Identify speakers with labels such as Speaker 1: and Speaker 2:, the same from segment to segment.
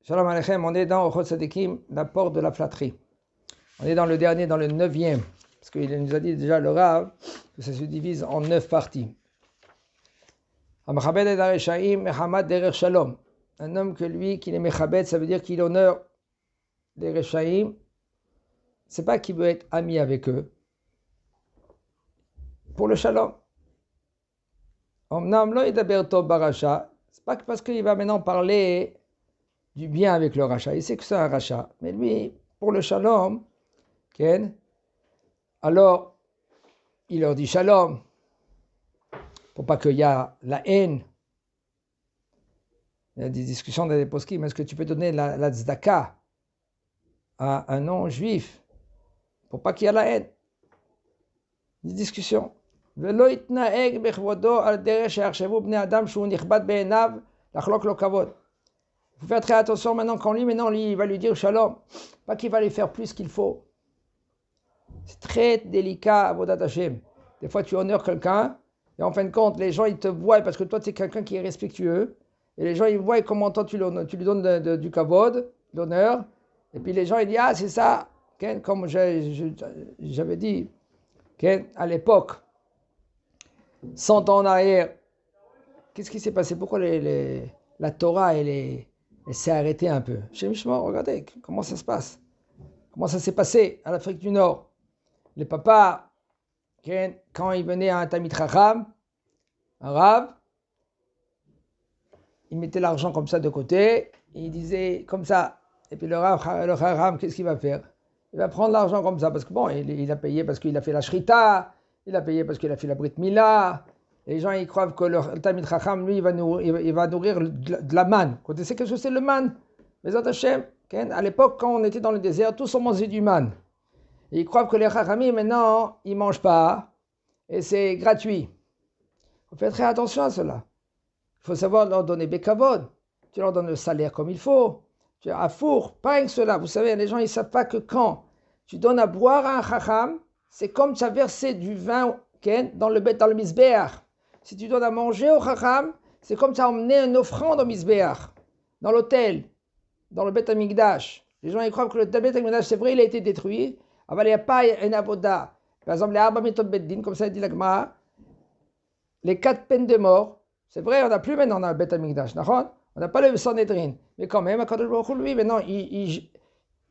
Speaker 1: Shalom Aleichem, on est dans Ochot Tzadikim, la porte de la flatterie. On est dans le dernier, dans le 9e, parce qu'il nous a dit déjà le Rav que ça se divise en 9 parties. Un homme que lui, qui est mechabed, ça veut dire qu'il honore les Reshaim. C'est pas qu'il veut être ami avec eux. Pour le shalom. C'est pas que parce qu'il va maintenant parler du bien avec le rachat. Il sait que c'est un rachat. Mais lui, pour le shalom, Ken, alors il leur dit shalom. Pour pas qu'il y a la haine. Il y a des discussions dans les poskim. Est-ce que tu peux donner la tzedaka à un non-juif pour pas qu'il y ait la haine? Des discussions. Vous faites très attention maintenant quand lui, il va lui dire shalom. Pas qu'il va lui faire plus qu'il faut. C'est très délicat à Avodat Hashem. Des fois, tu honores quelqu'un, et en fin de compte, les gens, ils te voient, parce que toi, tu es quelqu'un qui est respectueux, et les gens, ils voient comment toi, tu lui donnes du kavod, l'honneur, et puis les gens, ils disent, ah, c'est ça, comme j'avais dit, à l'époque, 100 ans en arrière, qu'est-ce qui s'est passé? Pourquoi la Torah, elle s'est arrêtée un peu? Chez Mishmor, regardez, comment ça se passe? Comment ça s'est passé à l'Afrique du Nord? Les papas, quand ils venaient à un Tamid Chacham, un Rav, ils mettaient l'argent comme ça de côté, et ils disaient comme ça. Et puis le Chacham, qu'est-ce qu'il va faire? Il va prendre l'argent comme ça, parce que bon, il a payé parce qu'il a fait la Shrita, il a payé parce qu'il a fait la Brit Mila. Les gens, ils croient que le Tamid Chacham, lui, il va nourrir de la manne. Vous connaissez ce que c'est le manne? Mais Hashem, à l'époque, quand on était dans le désert, tous on mangeait du manne. Et ils croient que les Chachamim, maintenant, ils ne mangent pas. Et c'est gratuit. Il faut faire très attention à cela. Il faut savoir leur donner Bekavod. Tu leur donnes le salaire comme il faut. Tu as à four, pas rien que cela. Vous savez, les gens, ils ne savent pas que quand tu donnes à boire à un Chacham, c'est comme tu as versé du vin dans le misbéach. Si tu donnes à manger au Chacham, c'est comme tu as emmené une offrande au misbéach, dans l'hôtel, dans le Bet Amikdash. Les gens, ils croient que le Bet Amikdash, c'est vrai, il a été détruit. Il n'y a pas un avoda. Par exemple, les Arba Mitot Beddin, comme ça dit la Gemara, les 4 peines de mort, c'est vrai, on n'a plus maintenant dans le Bet Amikdash, on n'a pas le Sanhedrin. Mais quand même, Akadosh Baruch Hu, lui, maintenant, il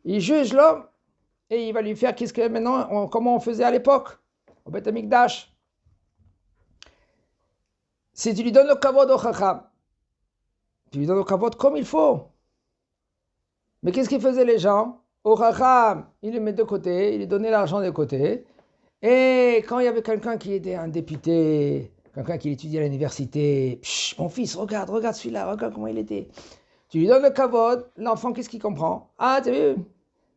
Speaker 1: juge l'homme et il va lui faire comment on faisait à l'époque, au Bet Amikdash. Si tu lui donnes le kavod au Chacham, tu lui donnes le kavod comme il faut. Mais qu'est-ce qu'ils faisaient les gens? Au Chacham, il le met de côté, il lui donnait l'argent de côté. Et quand il y avait quelqu'un qui était un député, quelqu'un qui étudiait à l'université, mon fils, regarde celui-là, regarde comment il était. Tu lui donnes le kavod, l'enfant, qu'est-ce qu'il comprend? Ah, tu as vu?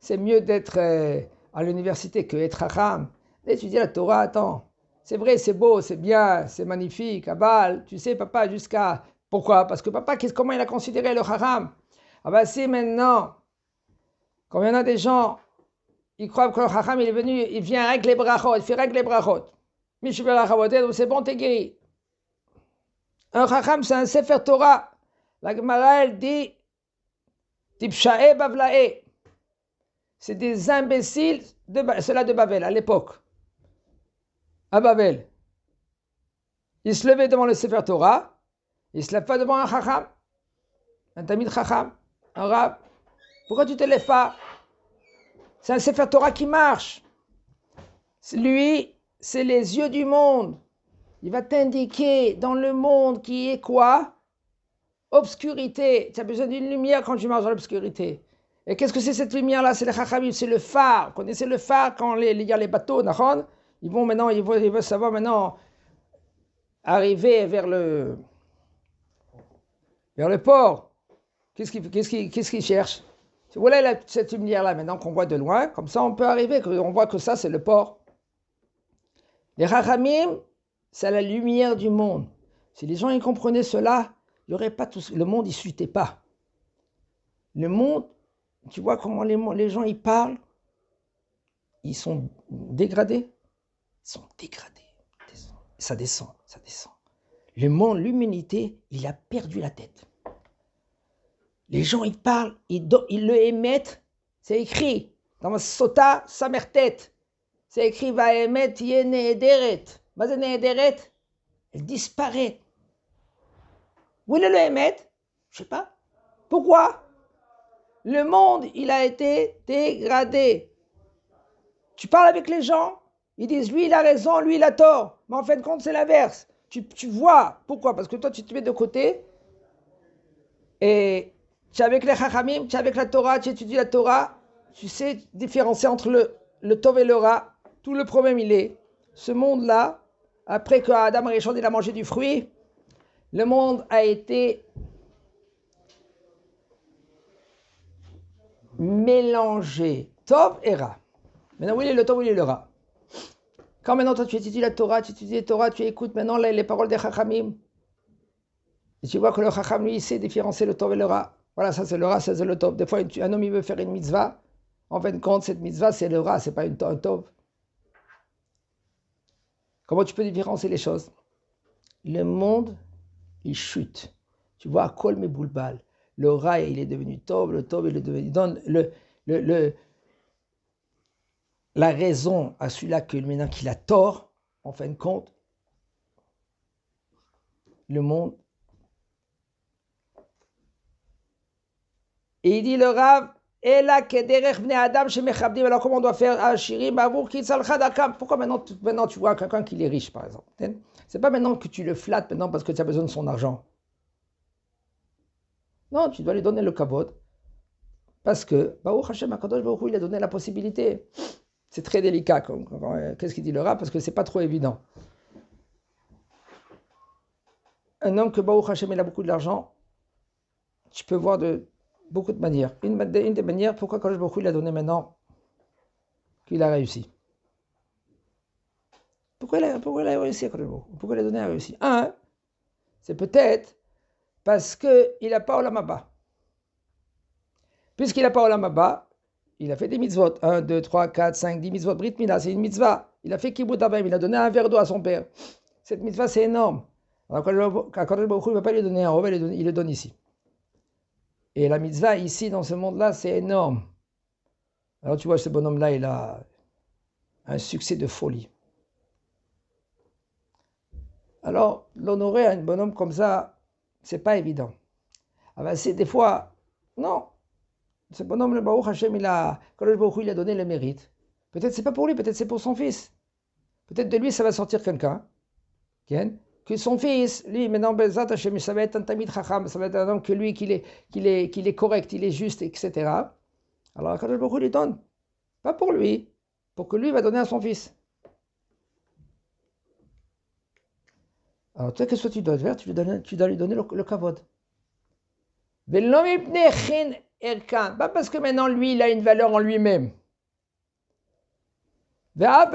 Speaker 1: C'est mieux d'être à l'université que d'être Chacham. D'étudier la Torah, attends. C'est vrai, c'est beau, c'est bien, c'est magnifique, Abal. Tu sais, papa, jusqu'à... Pourquoi? Parce que papa, comment il a considéré le Chacham? Ah ben si maintenant, quand il y en a des gens, ils croient que le Chacham, il est venu, il vient avec les brachot, il fait avec les brachot. C'est bon, t'es guéri. Un Chacham, c'est un Sefer Torah. La Gemara, elle dit, Tipshae Bavlae. C'est des imbéciles, ceux-là de Babel, à l'époque. À Babel. Ils se levaient devant le Sefer Torah, ils ne se lèvent pas devant un Chacham, un Tamid Chacham, un Rav. Pourquoi tu ne te lèves pas? C'est un Sefer Torah qui marche. Lui, c'est les yeux du monde. Il va t'indiquer dans le monde qui est quoi? Obscurité. Tu as besoin d'une lumière quand tu marches dans l'obscurité. Et qu'est-ce que c'est cette lumière-là? C'est le Chachamim, c'est le phare. Vous connaissez le phare quand il y a les bateaux, d'accord? Ils veulent savoir maintenant arriver vers le port. Qu'est-ce qu'ils cherchent? Voilà cette lumière-là maintenant qu'on voit de loin. Comme ça, on peut arriver. On voit que ça, c'est le port. Les Chachamim, c'est la lumière du monde. Si les gens ils comprenaient cela, il y aurait pas tout. Le monde, il ne suitait pas. Le monde, tu vois comment les gens ils parlent? Ils sont dégradés. Ils sont dégradés. Ça descend. Le monde, l'humanité, il a perdu la tête. Les gens, ils parlent, ils le émettent, c'est écrit. Dans Sota Samertet, c'est écrit va émettre Yene Ederet. Mazene Ederet, elle disparaît. Où est le émettre? Je ne sais pas. Pourquoi? Le monde, il a été dégradé. Tu parles avec les gens, ils disent lui il a raison, lui il a tort. Mais en fin de compte, c'est l'inverse. Tu vois. Pourquoi? Parce que toi, tu te mets de côté et tu es avec les Chachamim, tu es avec la Torah, tu étudies la Torah, tu sais différencier entre le Tov et le Ra. Tout le problème, il est, ce monde-là, après que Adam Rishon il a mangé du fruit, le monde a été mélangé. Tov et Ra. Maintenant, où il est le Tov, où il est le Ra? Quand maintenant, toi, tu étudies la Torah, tu écoutes maintenant les paroles des Chachamim, et tu vois que le Chacham, lui, il sait différencier le Tov et le Ra. Voilà, ça c'est le Ra, ça c'est le Tov. Des fois, un homme, il veut faire une mitzvah. En fin de compte, cette mitzvah, c'est le Ra, c'est pas un Tov. Comment tu peux différencier les choses? Le monde, il chute. Tu vois, Kol Meboulbal. Le Ra, il est devenu Tov, le Tov, il est devenu... Il donne la raison à celui-là que maintenant qu'il a tort, en fin de compte, le monde. Et il dit le Rav, alors comment on doit faire Ashirim Avour Kitzal Chadakam? Pourquoi maintenant tu vois quelqu'un qui est riche, par exemple? C'est pas maintenant que tu le flattes maintenant parce que tu as besoin de son argent. Non, tu dois lui donner le kavod. Parce que Baruch Hashem HaKadosh Baruch Hu, il a donné la possibilité. C'est très délicat. Qu'est-ce qu'il dit le Rav? Parce que c'est pas trop évident. Un homme que Baruch Hashem il a beaucoup d'argent, tu peux voir de beaucoup de manières. Une des manières, pourquoi Kadosh Baruch Hu il a donné maintenant qu'il a réussi? Pourquoi il a réussi Kadosh Baruch Hu? Pourquoi il a donné à réussi? Un, c'est peut-être parce qu'il n'a pas Olam Haba. Puisqu'il n'a pas Olam Haba, il a fait des mitzvot. 1, 2, 3, 4, 5, 10 mitzvot. Brit Mila, c'est une mitzvah. Il a fait Kibbut Avayim, il a donné un verre d'eau à son père. Cette mitzvah, c'est énorme. Alors quand Kadosh Baruch Hu ne va pas lui donner un rove, il le donne ici. Et la mitzvah ici, dans ce monde-là, c'est énorme. Alors tu vois, ce bonhomme-là, il a un succès de folie. Alors, l'honorer à un bonhomme comme ça, c'est pas évident. Ah ben, c'est des fois, non. Ce bonhomme, le Baruch Hashem, il a donné le mérite. Peut-être c'est pas pour lui, peut-être c'est pour son fils. Peut-être de lui, ça va sortir quelqu'un. Que son fils, lui, maintenant, Bezat Hashem, ça va être un tamid chacham, ça va être un homme que lui, qu'il est correct, il est juste, etc. Alors, Kadosh Baruch Hu lui donne. Pas pour lui, pour que lui va donner à son fils. Alors, toi, qu'est-ce que tu dois faire? Tu dois lui donner le kavod. Pas parce que maintenant, lui, il a une valeur en lui-même. Même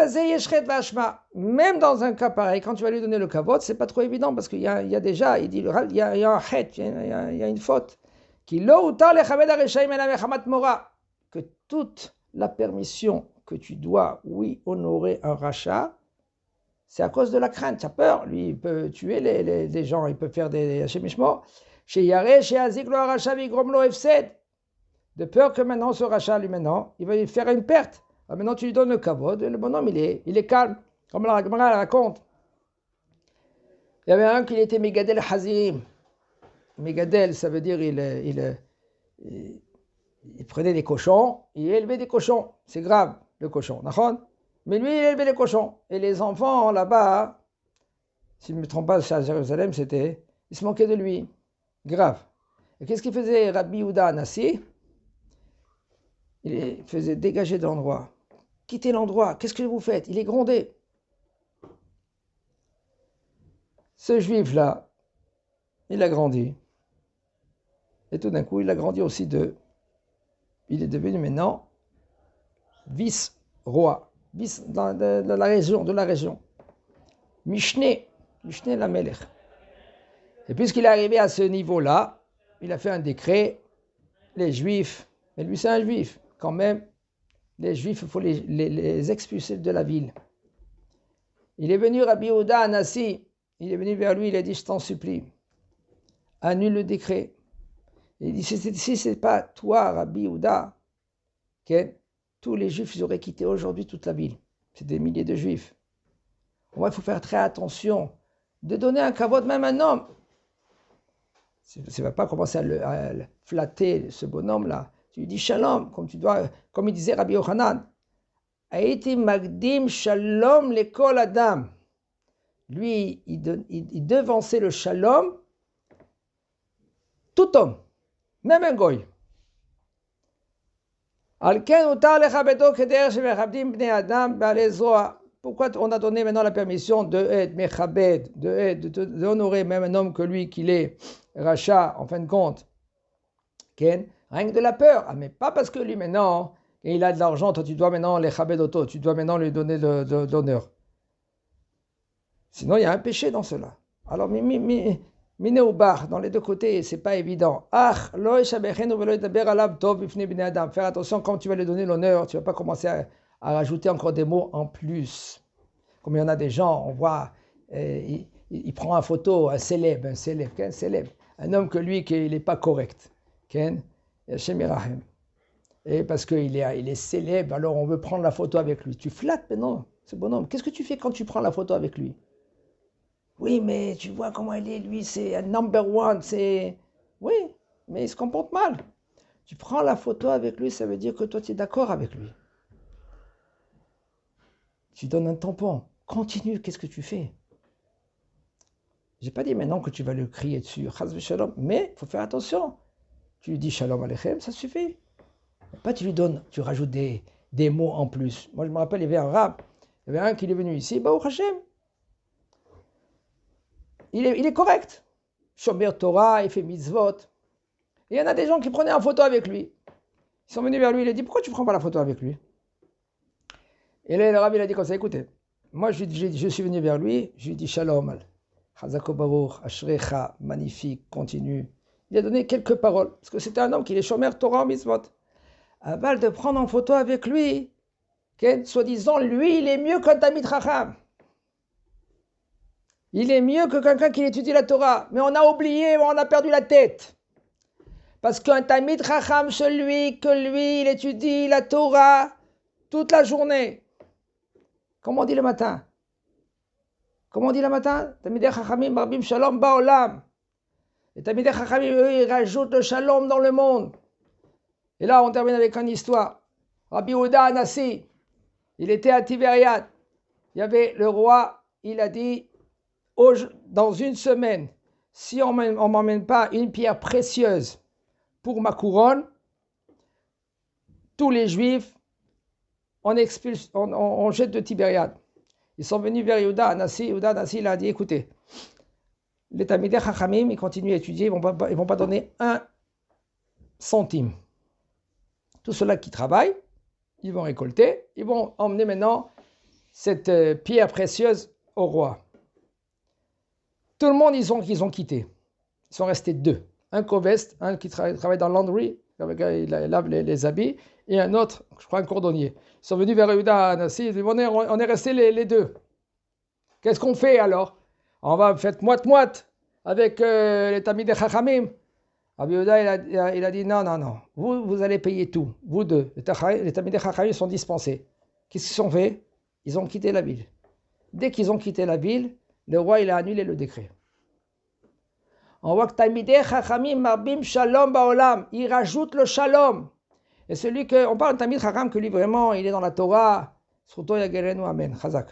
Speaker 1: dans un cas pareil, quand tu vas lui donner le kavod, c'est pas trop évident parce qu'il y a déjà, il dit, il y a un het, il y a une faute. Que toute la permission que tu dois, oui, honorer un rachat, c'est à cause de la crainte. Tu as peur, lui, il peut tuer les gens, il peut faire des hachemishmo. Chez Yare, chez Azik, le rachat, vigromlo efsed. De peur que maintenant, ce rachat, lui, maintenant, il va lui faire une perte. Alors maintenant, tu lui donnes le kavod, et le bonhomme, il est calme, comme la Gemara raconte. Il y avait un qui était Megadel Hazirim. Megadel, ça veut dire il prenait des cochons, il élevait des cochons. C'est grave, le cochon, d'accord? Mais lui, il élevait les cochons. Et les enfants, là-bas, si je ne me trompe pas, à Jérusalem, ils se moquaient de lui. Grave. Et qu'est-ce qu'il faisait Rabbi Yehuda Anassi? Il faisait dégager de l'endroit. Quittez l'endroit. Qu'est-ce que vous faites? Il est grondé. Ce juif-là, il a grandi. Et tout d'un coup, il a grandi aussi il est devenu maintenant vice-roi. Vice de la région. Mishneh la Melech. Et puisqu'il est arrivé à ce niveau-là, il a fait un décret, les juifs, mais lui c'est un juif, quand même, les juifs, il faut les expulser de la ville. Il est venu Rabbi Yehuda Anassi, il est venu vers lui, il a dit, je t'en supplie, annule le décret. Et il dit, si ce n'est pas toi, Rabbi Yehuda, tous les Juifs ils auraient quitté aujourd'hui toute la ville. C'est des milliers de Juifs. Il faut faire très attention de donner un kavod même à un homme. Tu ne vas pas commencer à flatter ce bonhomme-là. Tu lui dis shalom, comme il disait Rabbi Yochanan. Haïti magdim shalom lekol adam. Lui, il devançait le shalom, tout homme, même un goy. Pourquoi on a donné maintenant la permission de être mechabed, d'honorer même un homme que lui, qu'il est rachat, en fin de compte. Rien que de la peur. Ah, mais pas parce que lui maintenant, il a de l'argent, toi tu dois maintenant les chabed auto, tu dois maintenant lui donner de l'honneur. Sinon il y a un péché dans cela. Alors, miné ou bar, dans les deux côtés, c'est pas évident. Faire attention, quand tu vas lui donner l'honneur, tu vas pas commencer à rajouter encore des mots en plus. Comme il y en a des gens, on voit, il prend une photo, un célèbre, un homme que lui, qu'il n'est pas correct. Et parce qu'il est célèbre, alors on veut prendre la photo avec lui. Tu flattes, mais non, ce bonhomme. Qu'est-ce que tu fais quand tu prends la photo avec lui? Oui, mais tu vois comment il est, lui, c'est un number one, c'est... Oui, mais il se comporte mal. Tu prends la photo avec lui, ça veut dire que toi, tu es d'accord avec lui. Tu donnes un tampon. Continue, qu'est-ce que tu fais? J'ai pas dit maintenant que tu vas le crier dessus, mais il faut faire attention. Tu lui dis shalom aleichem, ça suffit. Pas tu lui donnes, tu rajoutes des mots en plus. Moi, je me rappelle, il y avait un rab, il y avait un qui est venu ici, Baruch Hashem. Il est correct. Shomer Torah, il fait mitzvot. Et il y en a des gens qui prenaient en photo avec lui. Ils sont venus vers lui, il a dit, pourquoi tu ne prends pas la photo avec lui? Et là, le rabbi il a dit comme ça, écoutez, moi je suis venu vers lui, je lui ai dit shalom, chazako baruch, ashrecha, magnifique, continue. Il a donné quelques paroles, parce que c'était un homme qui est shomer Torah, mitzvot. Aval de prendre en photo avec lui, soi-disant, lui, il est mieux qu'un Talmid Chacham. Il est mieux que quelqu'un qui étudie la Torah. Mais on a oublié, on a perdu la tête. Parce qu'un Talmid Chacham, celui que lui, il étudie la Torah toute la journée. Comment on dit le matin? Talmidei Chachamim marbim shalom ba'olam. Les Talmidei Chachamim, eux, ils rajoutent le shalom dans le monde. Et là, on termine avec une histoire. Rabbi Yehuda Anassi, il était à Tibériade. Il y avait le roi, il a dit, dans une semaine, si on ne m'emmène pas une pierre précieuse pour ma couronne, tous les Juifs, on jette de Tibériade. Ils sont venus vers Yehuda Anassi. Yehuda Anassi, il a dit, écoutez, les Talmidei Chachamim, ils continuent à étudier, ils ne vont pas donner un centime. Tous ceux-là qui travaillent, ils vont récolter, ils vont emmener maintenant cette pierre précieuse au roi. Tout le monde, ils ont quitté. Ils sont restés deux. Un coveste, un qui travaille dans le laundry, il lave les habits, et un autre, je crois, un cordonnier. Ils sont venus vers Yehuda Anassi, ils disent, on est restés les deux. Qu'est-ce qu'on fait alors? On va faire moite-moite avec les Talmidei Chachamim. Rabbi Yehuda, il a dit, non, vous allez payer tout, vous deux. Les Talmidei Chachamim sont dispensés. Qu'est-ce qu'ils ont fait? Ils ont quitté la ville. Dès qu'ils ont quitté la ville, le roi, il a annulé le décret. On voit que Talmidei Chachamim marbim shalom ba'olam, il rajoute le shalom. Et celui on parle de Talmid Chacham que lui vraiment, il est dans la Torah, surtout Yagerenu, amen, chazak.